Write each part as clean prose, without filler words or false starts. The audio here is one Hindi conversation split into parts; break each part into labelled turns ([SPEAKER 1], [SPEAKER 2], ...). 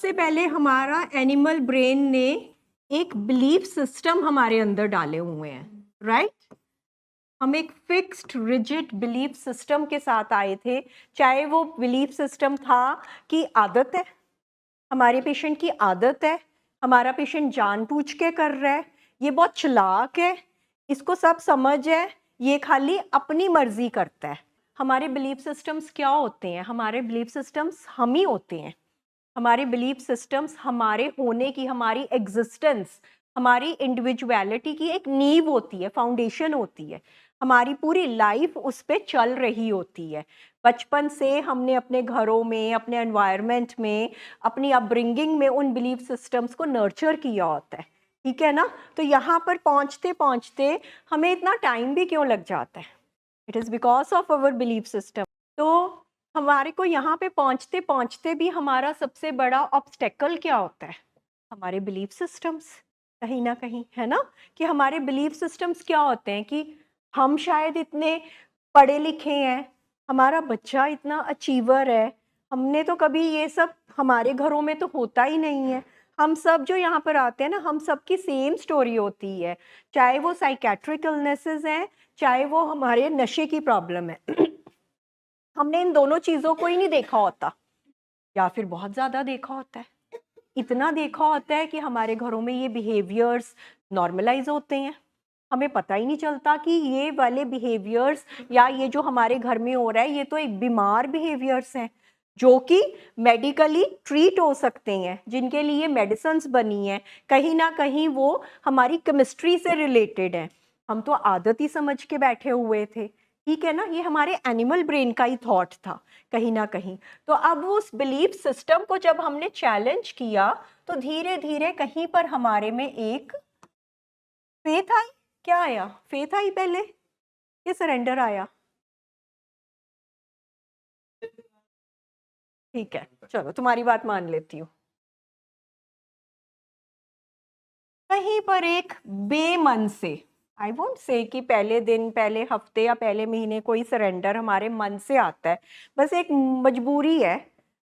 [SPEAKER 1] सबसे पहले हमारा एनिमल ब्रेन ने एक बिलीफ सिस्टम हमारे अंदर डाले हुए हैं, राइट? हम एक फिक्स्ड रिजिड बिलीफ सिस्टम के साथ आए थे, चाहे वो बिलीफ सिस्टम था कि आदत है, हमारे पेशेंट की आदत है, हमारा पेशेंट जानबूझ के कर रहा है, ये बहुत चालाक है, इसको सब समझ है, ये खाली अपनी मर्जी करता है। हमारे बिलीफ सिस्टम्स क्या होते हैं? हमारे बिलीफ सिस्टम्स हम ही होते हैं। हमारे बिलीफ सिस्टम्स हमारे होने की, हमारी एग्जिस्टेंस, हमारी इंडिविजुअलिटी की एक नींव होती है, फाउंडेशन होती है। हमारी पूरी लाइफ उस पर चल रही होती है। बचपन से हमने अपने घरों में, अपने एनवायरनमेंट में, अपनी अपब्रिंगिंग में उन बिलीफ सिस्टम्स को नर्चर किया होता है, ठीक है ना? तो यहाँ पर पहुँचते पहुँचते हमें इतना टाइम भी क्यों लग जाता है? It is because of our belief system. तो हमारे को यहाँ पे पहुँचते पहुँचते भी हमारा सबसे बड़ा ऑब्स्टेकल क्या होता है? हमारे बिलीफ सिस्टम्स, कहीं ना कहीं, है ना? कि हमारे बिलीफ सिस्टम्स क्या होते हैं कि हम शायद इतने पढ़े लिखे हैं, हमारा बच्चा इतना अचीवर है, हमने तो कभी ये सब, हमारे घरों में तो होता ही नहीं है। हम सब जो यहाँ पर आते हैं ना, हम सब की सेम स्टोरी होती है, चाहे वो साइकेट्रिक इलनेसेस हैं, चाहे वो हमारे नशे की प्रॉब्लम है। हमने इन दोनों चीज़ों को ही नहीं देखा होता, या फिर बहुत ज़्यादा देखा होता है। इतना देखा होता है कि हमारे घरों में ये बिहेवियर्स नॉर्मलाइज होते हैं, हमें पता ही नहीं चलता कि ये वाले बिहेवियर्स या ये जो हमारे घर में हो रहा है ये तो एक बीमार बिहेवियर्स हैं, जो कि मेडिकली ट्रीट हो सकते हैं, जिनके लिए मेडिसिन्स बनी हैं। कहीं ना कहीं वो हमारी केमिस्ट्री से रिलेटेड है। हम तो आदत ही समझ के बैठे हुए थे, ठीक है ना? ये हमारे एनिमल ब्रेन का ही थॉट था कहीं ना कहीं। तो अब उस बिलीफ सिस्टम को जब हमने चैलेंज किया तो धीरे धीरे कहीं पर हमारे में एक फेथ आई। क्या आया? फेथ आई पहले या सरेंडर आया? ठीक है, चलो तुम्हारी बात मान लेती हूँ। कहीं पर एक बेमन से, आई वोंट से कि पहले दिन, पहले हफ्ते या पहले महीने कोई सरेंडर हमारे मन से आता है, बस एक मजबूरी है,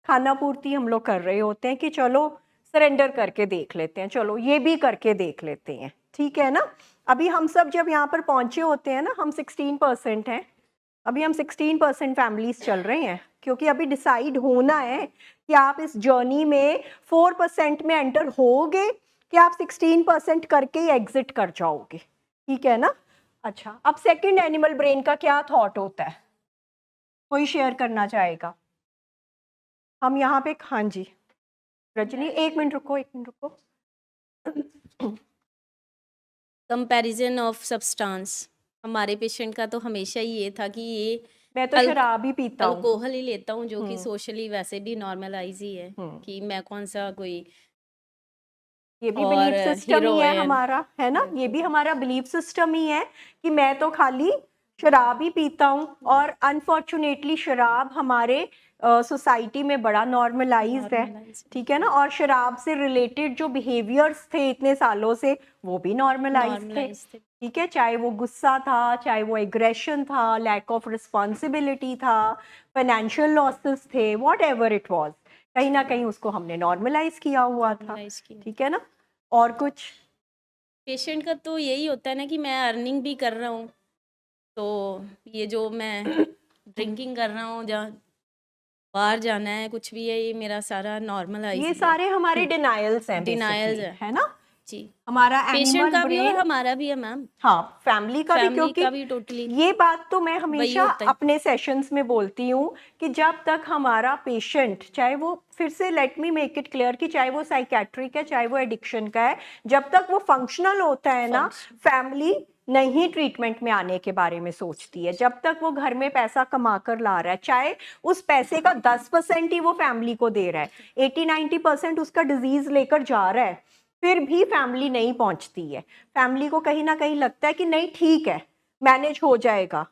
[SPEAKER 1] खाना पूर्ति हम लोग कर रहे होते हैं कि चलो सरेंडर करके देख लेते हैं, चलो ये भी करके देख लेते हैं, ठीक है ना? अभी हम सब जब यहाँ पर पहुँचे होते हैं ना, हम 16% हैं, अभी हम 16% फैमिलीज चल रहे हैं, क्योंकि अभी डिसाइड होना है कि आप इस जर्नी में 4% में एंटर होगे कि आप 16% करके ही एग्जिट कर जाओगे, ठीक है ना? अच्छा, अब सेकंड एनिमल ब्रेन का क्या थॉट होता है? कोई शेयर करना चाहेगा? हम यहाँ पे, हाँ जी रजनी, एक मिनट रुको, एक मिनट रुको।
[SPEAKER 2] Comparison of substance. हमारे पेशेंट का तो हमेशा ही ये था कि ये
[SPEAKER 1] मैं तो शराब ही पीता हूँ,
[SPEAKER 2] अल्कोहल ही लेता हूँ, जो कि सोशली वैसे भी नॉर्मलाइज ही है कि मैं कौन सा कोई
[SPEAKER 1] ये भी
[SPEAKER 2] और
[SPEAKER 1] बिलीफ सिस्टम ही है
[SPEAKER 2] हीरोइन।
[SPEAKER 1] हमारा, है ना? ये भी हमारा बिलीफ सिस्टम ही है कि मैं तो खाली शराब ही पीता हूँ। और अनफॉर्चुनेटली शराब हमारे सोसाइटी में बड़ा नॉर्मलाइज्ड है, ठीक है ना? और शराब से रिलेटेड जो बिहेवियर्स थे इतने सालों से, वो भी नॉर्मलाइज्ड थे, ठीक है? चाहे वो गुस्सा था, चाहे वो एग्रेशन था, लैक ऑफ रिस्पॉन्सिबिलिटी था, फाइनेंशियल लॉसेस थे, वॉट एवर इट वॉज, कहीं ना कहीं उसको हमने नॉर्मलाइज किया हुआ था, ठीक है ना? और कुछ
[SPEAKER 2] पेशेंट का तो यही होता है ना कि मैं अर्निंग भी कर रहा हूँ, तो ये जो मैं ड्रिंकिंग कर रहा हूँ, जहाँ बाहर जाना है, कुछ भी है, ये मेरा सारा नॉर्मलाइज,
[SPEAKER 1] ये सारे हमारे डिनायल्स हैं,
[SPEAKER 2] डिनायल्स
[SPEAKER 1] है ना?
[SPEAKER 2] जी।
[SPEAKER 1] हमारा
[SPEAKER 2] पेशेंट का भी और
[SPEAKER 1] ब्रेन,
[SPEAKER 2] हमारा भी है मैम,
[SPEAKER 1] हाँ फैमिली का भी,
[SPEAKER 2] फैमिली
[SPEAKER 1] क्योंकि
[SPEAKER 2] का भी टोटली
[SPEAKER 1] ये बात तो मैं
[SPEAKER 2] वही
[SPEAKER 1] हमेशा
[SPEAKER 2] होता है।
[SPEAKER 1] अपने सेशंस में बोलती हूँ कि जब तक हमारा पेशेंट, चाहे वो, फिर से let me make it clear कि चाहे वो साइकेट्रिक है, चाहे वो एडिक्शन का है, जब तक वो फंक्शनल होता है ना, फैमिली नहीं ट्रीटमेंट में आने के बारे में सोचती है। जब तक वो घर में पैसा कमा कर ला रहा है, चाहे उस पैसे का 10% ही वो फैमिली को दे रहा है, 80-90% उसका डिजीज लेकर जा रहा है, फिर भी फैमिली नहीं पहुंचती है। फैमिली को कहीं ना कहीं लगता है कि नहीं ठीक है, मैनेज हो जाएगा,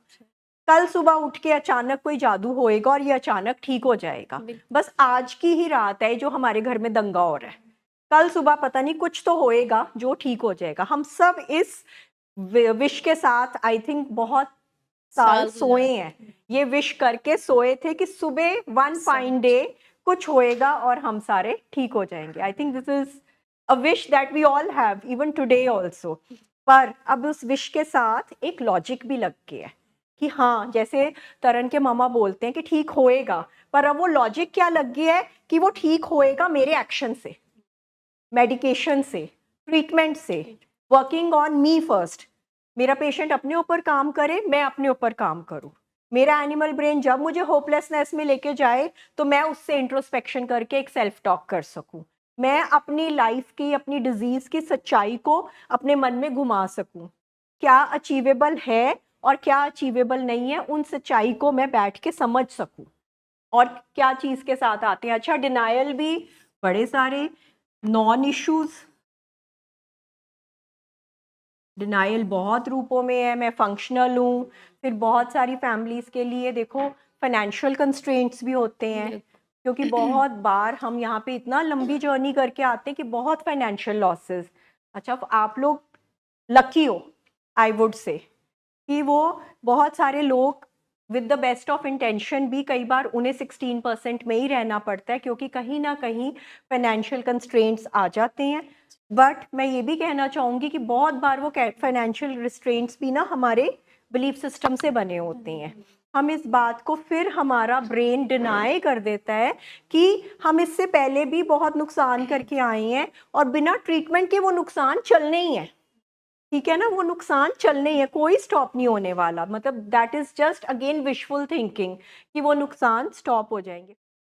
[SPEAKER 1] कल सुबह उठ के अचानक कोई जादू होएगा और ये अचानक ठीक हो जाएगा। बस आज की ही रात है जो हमारे घर में दंगा हो रहा है, कल सुबह पता नहीं कुछ तो होएगा जो ठीक हो जाएगा। हम सब इस विश के साथ आई थिंक बहुत साल सोए हैं, ये विश करके सोए थे कि सुबह वन फाइन डे कुछ होएगा और हम सारे ठीक हो जाएंगे। I think this is a wish that we all have even today also. पर अब उस विश के साथ एक लॉजिक भी लग गया है कि हाँ, जैसे तरन के मामा बोलते हैं कि ठीक होएगा, पर अब वो लॉजिक क्या लग गया है कि वो ठीक होएगा मेरे एक्शन से, मेडिकेशन से, ट्रीटमेंट से, वर्किंग ऑन मी फर्स्ट। मेरा पेशेंट अपने ऊपर काम करे, मैं अपने ऊपर काम करूं। मेरा एनिमल ब्रेन जब मुझे होपलेसनेस में लेके जाए तो मैं उससे इंट्रोस्पेक्शन करके एक सेल्फ टॉक कर सकूं। मैं अपनी लाइफ की, अपनी डिजीज की सच्चाई को अपने मन में घुमा सकूं। क्या अचीवेबल है और क्या अचीवेबल नहीं है, उन सच्चाई को मैं बैठ के समझ सकूं। और क्या चीज़ के साथ आते हैं, अच्छा डिनायल भी बड़े सारे नॉन इश्यूज, डिनाइल बहुत रूपों में है। मैं फंक्शनल हूँ, फिर बहुत सारी फैमिलीज़ के लिए देखो फाइनेंशियल कंस्ट्रेंट्स भी होते हैं, क्योंकि बहुत बार हम यहाँ पे इतना लंबी जर्नी करके आते हैं कि बहुत फाइनेंशियल लॉसेस। अच्छा आप लोग लकी हो, आई वुड से, कि वो बहुत सारे लोग with the best of intention भी कई बार उन्हें 16% में ही रहना पड़ता है, क्योंकि कहीं ना कहीं फाइनेंशियल कंस्ट्रेंट्स आ जाते हैं। बट मैं ये भी कहना चाहूँगी कि बहुत बार वो फाइनेंशियल रिस्ट्रेंट्स भी ना हमारे बिलीफ सिस्टम से बने होते हैं। हम इस बात को फिर हमारा ब्रेन डिनाई कर देता है कि हम इससे पहले भी बहुत नुकसान करके आए हैं और बिना ट्रीटमेंट के वो नुकसान चलने ही है। ठीक है ना, वो नुकसान चलने ही है, कोई स्टॉप नहीं होने वाला। मतलब that is just again wishful thinking कि वो नुकसान स्टॉप हो जाएंगे।